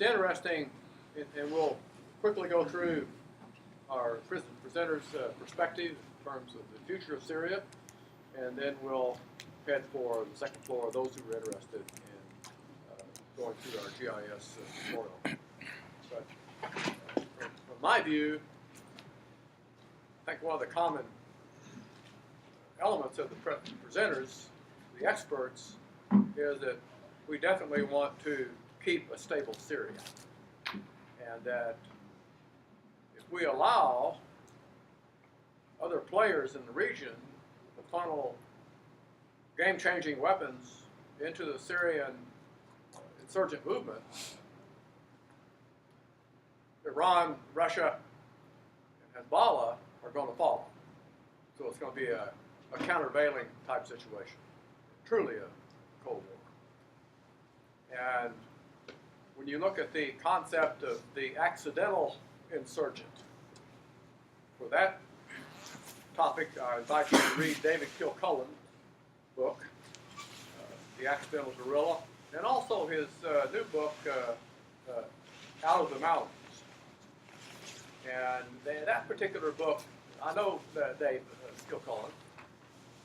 it's interesting, and we'll quickly go through our presenter's perspective in terms of the future of Syria, and then we'll head for the second floor, those who are interested in going through our GIS tutorial. But from my view, I think one of the common elements of the presenters, the experts, is that we definitely want to keep a stable Syria. And that if we allow other players in the region to funnel game-changing weapons into the Syrian insurgent movement, Iran, Russia, and Hezbollah are going to follow. So it's going to be a countervailing type situation, truly a Cold War. And when you look at the concept of the accidental insurgent, for that topic, I invite you to read David Kilcullen's book, The Accidental Guerrilla, and also his new book, Out of the Mountains. And that particular book, I know Dave Kilcullen,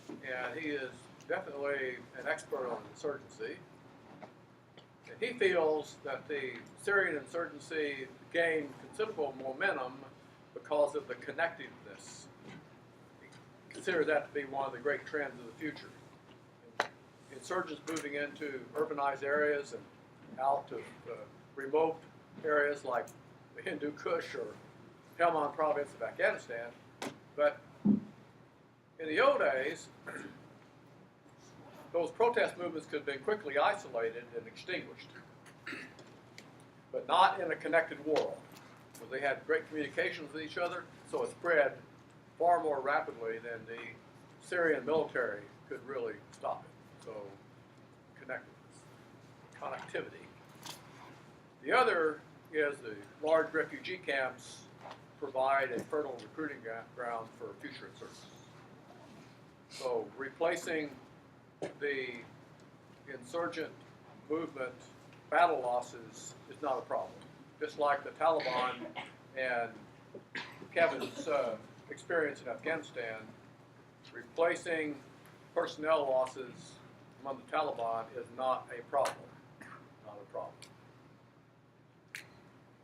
and he is definitely an expert on insurgency. And he feels that the Syrian insurgency gained considerable momentum because of the connectiveness. He considers that to be one of the great trends of the future. Insurgents moving into urbanized areas and out of remote areas like the Hindu Kush or Helmand province of Afghanistan. But in the old days, those protest movements could have been quickly isolated and extinguished, but not in a connected world, because they had great communications with each other, so it spread far more rapidly than the Syrian military could really stop it. So, connectivity. The other is the large refugee camps provide a fertile recruiting ground for future insurgents. So replacing the insurgent movement battle losses is not a problem. Just like the Taliban and Kevin's experience in Afghanistan, replacing personnel losses among the Taliban is not a problem. Not a problem.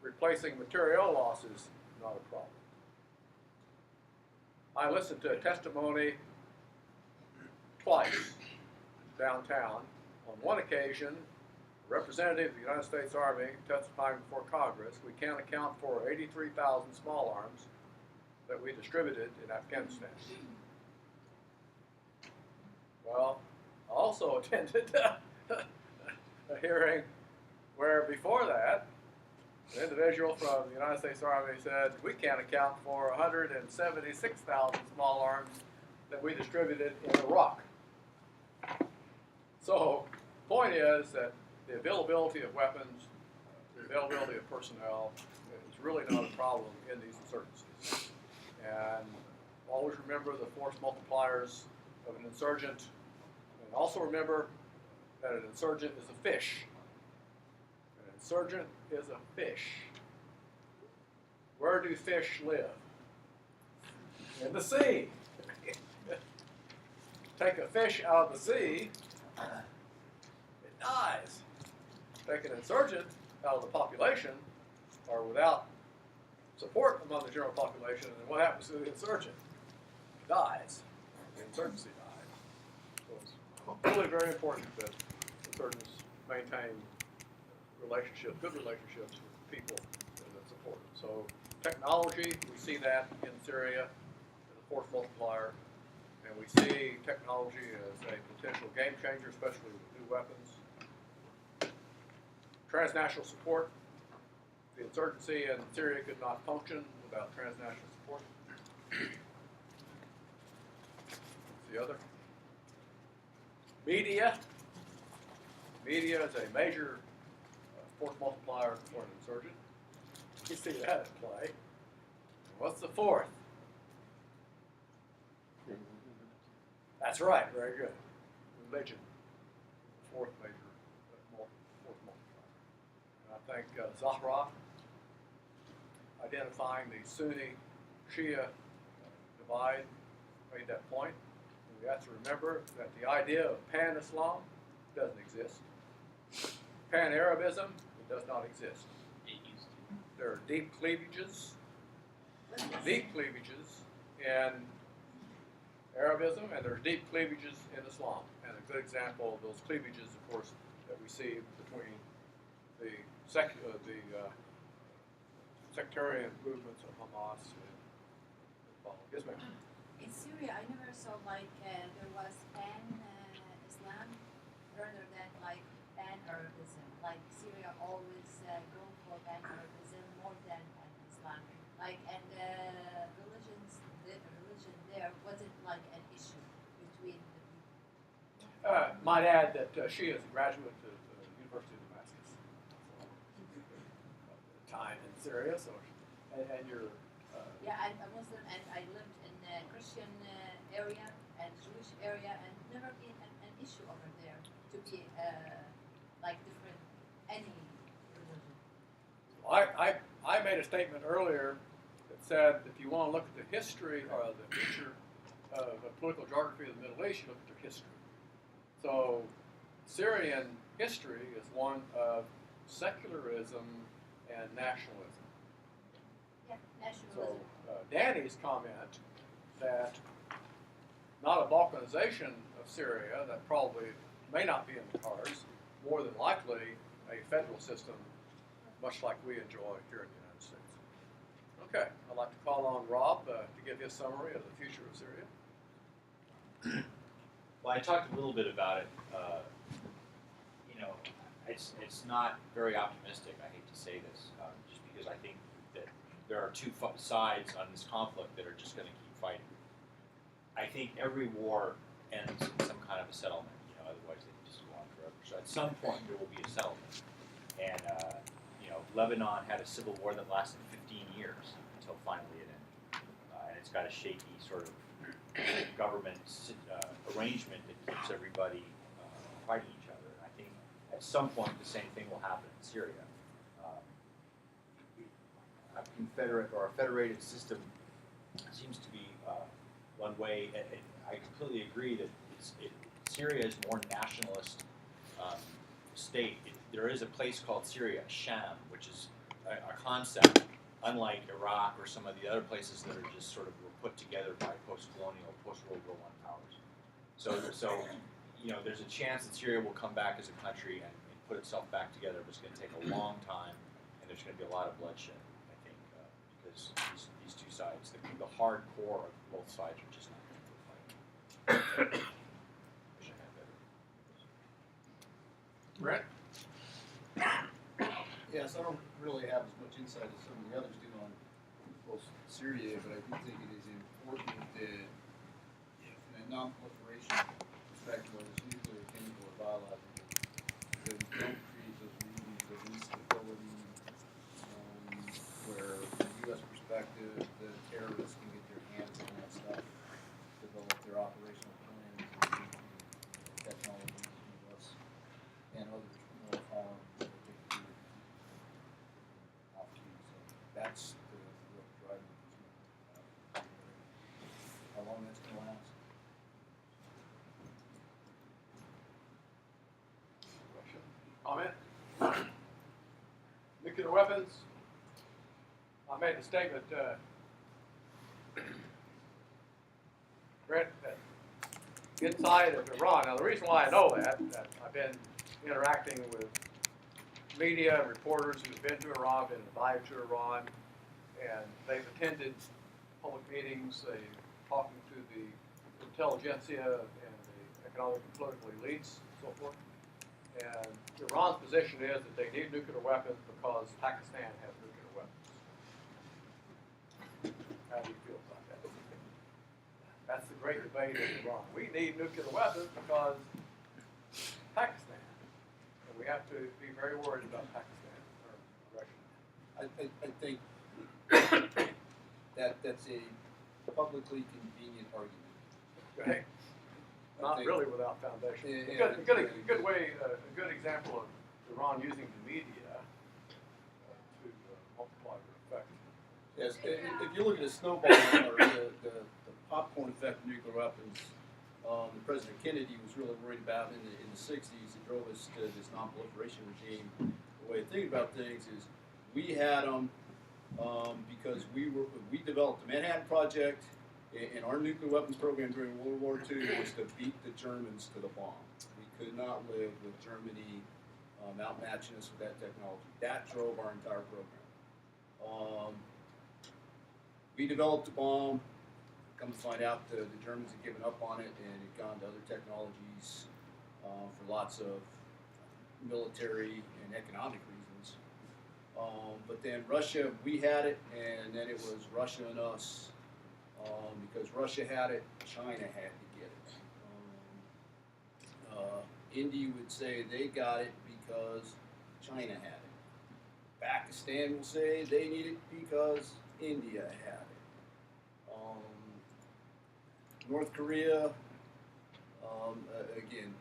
Replacing material losses, not a problem. I listened to a testimony twice downtown. On one occasion, a representative of the United States Army testifying before Congress, we can't account for 83,000 small arms that we distributed in Afghanistan. Well, I also attended a hearing where before that, an individual from the United States Army said, we can't account for 176,000 small arms that we distributed in Iraq. So, the point is that the availability of weapons, the availability of personnel is really not a problem in these insurgencies. And always remember the force multipliers of an insurgent, and also remember that an insurgent is a fish. An insurgent is a fish. Where do fish live? In the sea. Take a fish out of the sea, it dies. Take an insurgent out of the population, or without support among the general population, and then what happens to the insurgent? It dies. The insurgency dies. So it's really very important that insurgents maintain relationships, good relationships with people that support them. So technology, we see that in Syria as a force multiplier. And we see technology as a potential game changer, especially with new weapons. Transnational support. The insurgency in Syria could not function without transnational support. What's the other? Media. Media is a major force multiplier for an insurgent. You see that at play. What's the fourth? That's right, very good. Religion, fourth major force multiplier. think Zahra, identifying the Sunni-Shia divide, made that point. And we have to remember that the idea of pan-Islam doesn't exist. Pan-Arabism, it does not exist. It used to. There are deep cleavages in Arabism, and there are deep cleavages in Islam. And a good example of those cleavages, of course, that we see between the sectarian movements of Hamas and Hezbollah. Yes, ma'am. In Syria, I never saw there was pan-Islam rather than pan-Arabism. Like Syria always go for pan-Arabism more than pan-Islam. And the religion there wasn't an issue between the people. Might add that she is a graduate of the University of Damascus. Time in Syria, so and you're. Yeah, I'm a Muslim, and I lived in a Christian area and Jewish area, and never been an issue over there to be different any religion. I made a statement earlier that said if you want to look at the history or the future of the political geography of the Middle East, you look at their history. So Syrian history is one of secularism and nationalism. Yeah, nationalism. So Danny's comment that not a balkanization of Syria, that probably may not be in the cards, more than likely a federal system, much like we enjoy here in the United States. Okay, I'd like to call on Rob to give his summary of the future of Syria. Well, I talked a little bit about it. It's not very optimistic. I hate to say this, just because I think that there are two sides on this conflict that are just going to keep fighting. I think every war ends in some kind of a settlement. Otherwise they can just go on forever. So at some point there will be a settlement. And Lebanon had a civil war that lasted 15 years until finally it ended. And it's got a shaky sort of government arrangement that keeps everybody fighting each other. And I think at some point the same thing will happen in Syria. A confederate or a federated system seems to be one way. And I completely agree that Syria is more nationalist state. There is a place called Syria, Sham, which is a concept, unlike Iraq or some of the other places that are just sort of were put together by post-colonial, post-World War I powers. So there's a chance that Syria will come back as a country and put itself back together, but it's going to take a long time, and there's going to be a lot of bloodshed, I think, because these two sides, the hardcore of both sides are just not going to fight. Brett? Yes, I don't really have as much insight as some of the others do on both Syria, but I do think it is important that from a non-proliferation perspective, whether it's nuclear, chemical, or biological, that we don't create those regions of instability where, from a U.S. perspective, the terrorists can get their hands on that stuff, develop their operational plans, and technologies, U.S. and others more harm than they can do off to. So that's the real driving force. How long that's going to last? Comment? Nuclear weapons. I made a statement, Brent, that inside of Iran. Now, the reason why I know that I've been interacting with media and reporters who've been to Iran, been invited to Iran, and they've attended public meetings, they've talking to the intelligentsia and the economic and political elites, and so forth. And Iran's position is that they need nuclear weapons because Pakistan has nuclear weapons. How do you feel about that? That's the great debate in Iran. We need nuclear weapons because Pakistan. And we have to be very worried about Pakistan or Russia. I think that's a publicly convenient argument. Okay. Not really without foundation. Yeah, A good example of Iran using the media if you look at the snowball or the popcorn effect of nuclear weapons, President Kennedy was really worried about in the 60s. It drove us to this non-proliferation regime. The way to think about things is we had them because we developed the Manhattan Project, and our nuclear weapons program during World War II was to beat the Germans to the bomb. We could not live with Germany outmatching us with that technology. That drove our entire program. We developed the bomb. Come to find out, the Germans had given up on it and had gone to other technologies for lots of military and economic reasons. But then Russia, we had it, and then it was Russia and us. Because Russia had it, China had to get it. India would say they got it because China had it. Pakistan will say they need it because India had it. North Korea, again,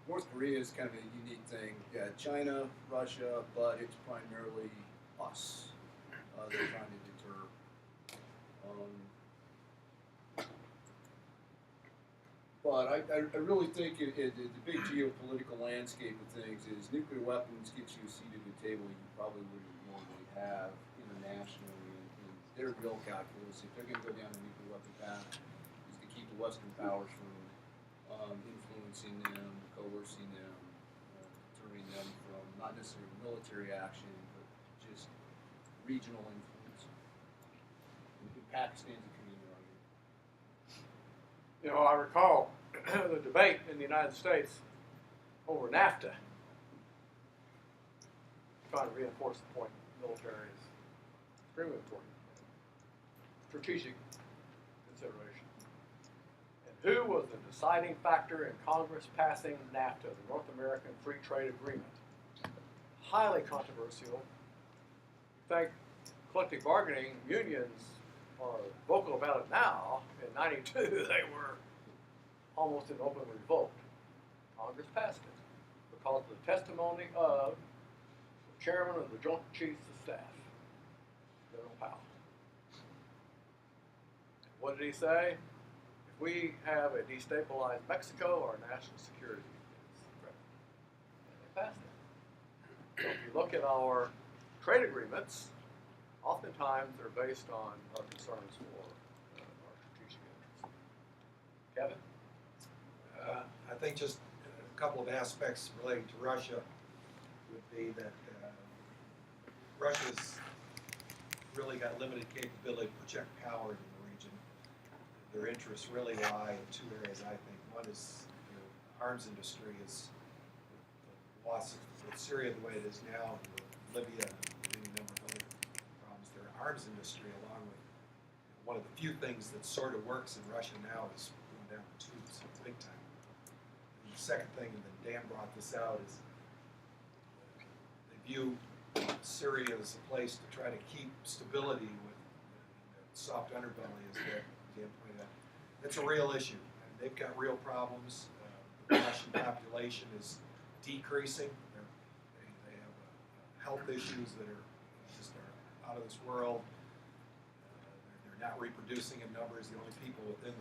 North Korea is kind of a unique thing. Yeah, China, Russia, but it's primarily us. They're trying to deter. But I really think the big geopolitical landscape of things is nuclear weapons gets you a seat at the table you probably wouldn't normally have internationally. And their real calculus, if they're going to go down the nuclear weapon path, is to keep the Western powers from influencing them, coercing them, deterring them from not necessarily military action, but just regional influence. And Pakistan's a community argument. You know, I recall the debate in the United States over NAFTA, trying to reinforce the point military is extremely important. Strategic consideration. And who was the deciding factor in Congress passing NAFTA, the North American Free Trade Agreement? Highly controversial. I think collective bargaining unions are vocal about it now. In '92, they were almost in open revolt. Congress passed it because of the testimony of the chairman of the Joint Chiefs of Staff, General Powell. What did he say? If we have a destabilized Mexico, our national security is threatened. And they passed it. So if you look at our trade agreements, oftentimes they're based on our concerns for our strategic interests. Kevin? I think just a couple of aspects relating to Russia would be that Russia's really got limited capability to project power in the region. Their interests really lie in two areas, I think. One is their arms industry is the loss of Syria the way it is now, and with Libya and any number of other problems. Their arms industry, along with one of the few things that sort of works in Russia now, is going down the tubes big time. And the second thing, and then Dan brought this out, is they view Syria as a place to try to keep stability with the soft underbelly, as Dan pointed out. That's a real issue. And they've got real problems. The Russian population is decreasing. They have health issues that are just out of this world. They're not reproducing in numbers. The only people within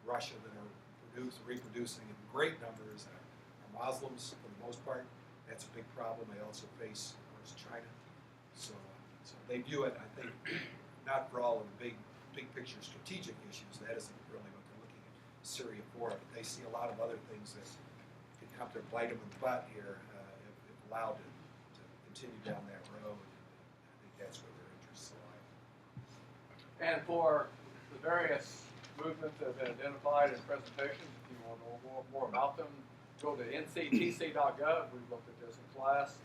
Russia that are reproducing in great numbers are Muslims for the most part. That's a big problem. They also face, of course, China. So they view it, I think, not for all of the big picture strategic issues. That isn't really what they're looking at Syria for. But they see a lot of other things that could come to bite them in the butt here if allowed to continue down that road. I think that's where their interests lie. And for the various movements that have been identified in presentations, if you want to know more about them, go to nctc.gov. We've looked at this in class.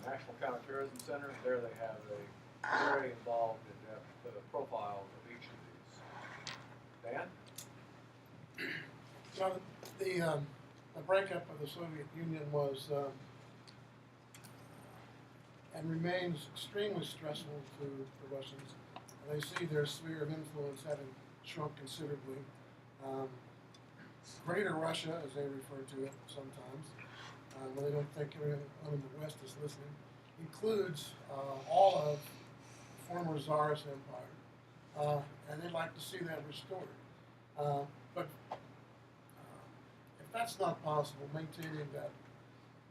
National Counterterrorism Center. There they have a very involved, in-depth profile of each of these. Dan? So the breakup of the Soviet Union was and remains extremely stressful to the Russians. They see their sphere of influence having shrunk considerably. Greater Russia, as they refer to it sometimes, when they don't think everyone in the West is listening, includes all of the former Tsarist Empire, and they'd like to see that restored. But if that's not possible, maintaining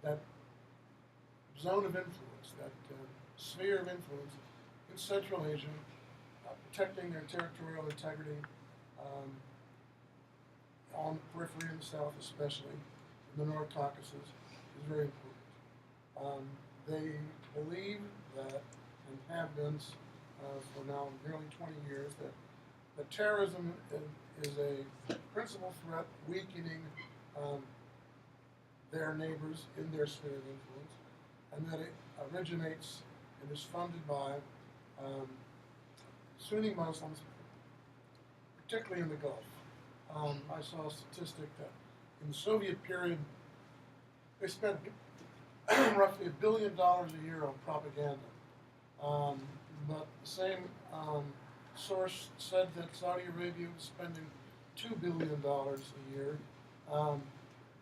that zone of influence, that sphere of influence in Central Asia, protecting their territorial integrity on the periphery in the south especially, in the North Caucasus, is very important. They believe that, and have been for now nearly 20 years, that terrorism is a principal threat weakening their neighbors in their sphere of influence, and that it originates and is funded by Sunni Muslims, particularly in the Gulf. I saw a statistic that in the Soviet period, they spent roughly $1 billion a year on propaganda. But the same source said that Saudi Arabia was spending $2 billion a year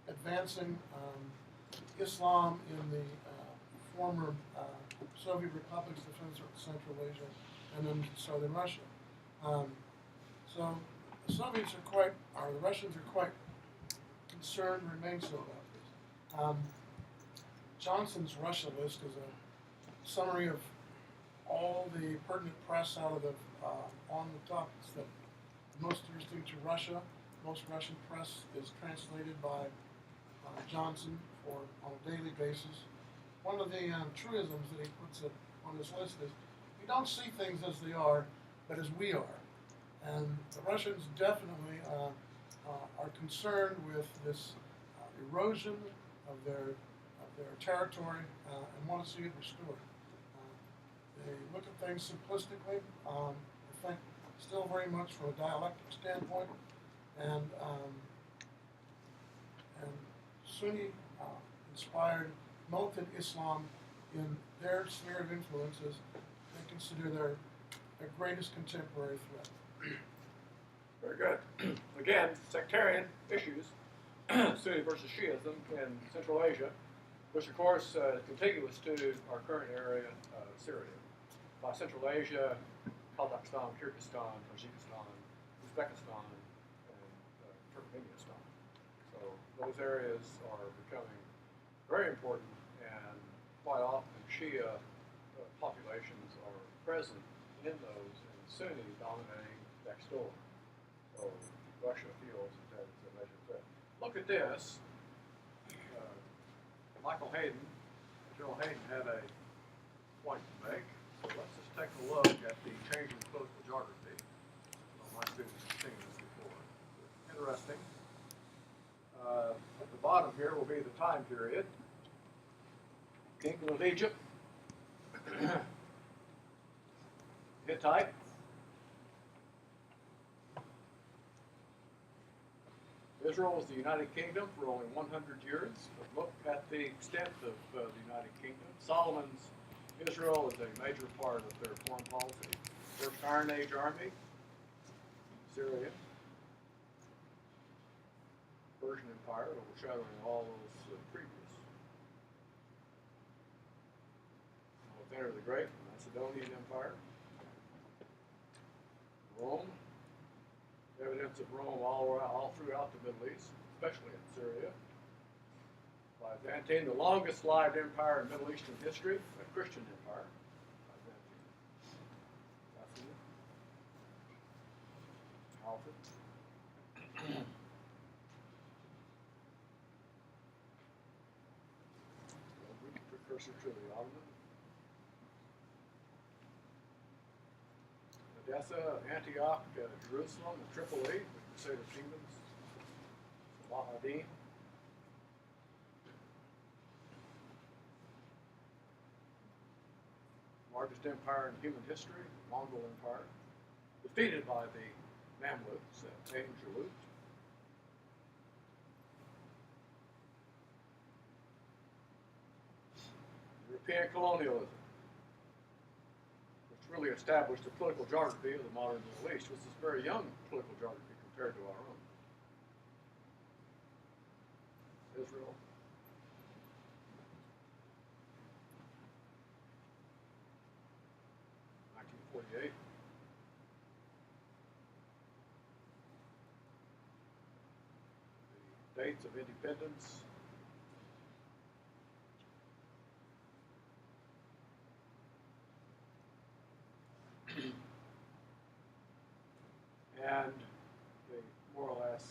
advancing Islam in the former Soviet republics, defense of Central Asia, and then southern Russia. So the Soviets are quite, or the Russians are quite concerned, remain so about this. Johnson's Russia list is a summary of all the pertinent press out of the on the topics that are most interesting to Russia. Most Russian press is translated by Johnson on a daily basis. One of the truisms that he puts on his list is, we don't see things as they are, but as we are. And the Russians definitely are concerned with this erosion of their territory and want to see it restored. They look at things simplistically. I think still very much from a dialectic standpoint, and Sunni inspired militant Islam in their sphere of influences. They consider their greatest contemporary threat. Very good. Again, sectarian issues, Sunni versus Shiism in Central Asia, which of course is contiguous to our current area, Syria. By Central Asia, Kazakhstan, Kyrgyzstan, Tajikistan, Uzbekistan, and Turkmenistan. So those areas are becoming very important, and quite often Shia populations are present in those, and Sunni dominating next door. So Russia feels that it's a major threat. Look at this. Michael Hayden, General Hayden had a point to make. So let's just take a look at the changing political geography. Well, my students have seen this before. Interesting. At the bottom here will be the time period. Kingdom of Egypt, Hittite, Israel was the United Kingdom for only 100 years. But look at the extent of the United Kingdom. Solomon's Israel is a major part of their foreign policy. First Iron Age army, Syria, Persian Empire, overshadowing all those previous. Alexander the Great, Macedonian Empire, Rome. Evidence of Rome all throughout the Middle East, especially in Syria. Byzantine, the longest-lived empire in Middle Eastern history, a Christian empire. Byzantine. Powerful. Precursor to the Ottoman. Edessa, Antioch, Jerusalem, and Tripoli, the Crusader kingdoms, Mahdi. Largest empire in human history, the Mongol Empire, defeated by the Mamluks at Ain Jalut. European colonialism, really established the political geography of the modern Middle East, which is very young political geography compared to our own. Israel. dates of independence. And they more or less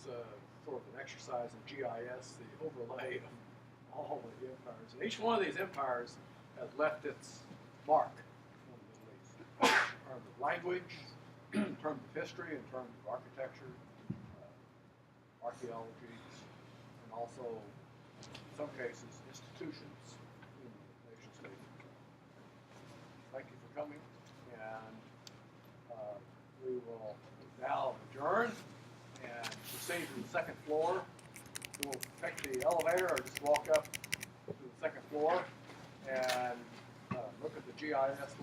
sort of an exercise in GIS, the overlay of all of the empires. And each one of these empires has left its mark on the Middle East in terms of language, in terms of history, in terms of architecture, archaeology, and also, in some cases, institutions in the nation state. Thank you for coming, and we will now adjourn and proceed to the second floor. We'll take the elevator or just walk up to the second floor and look at the GIS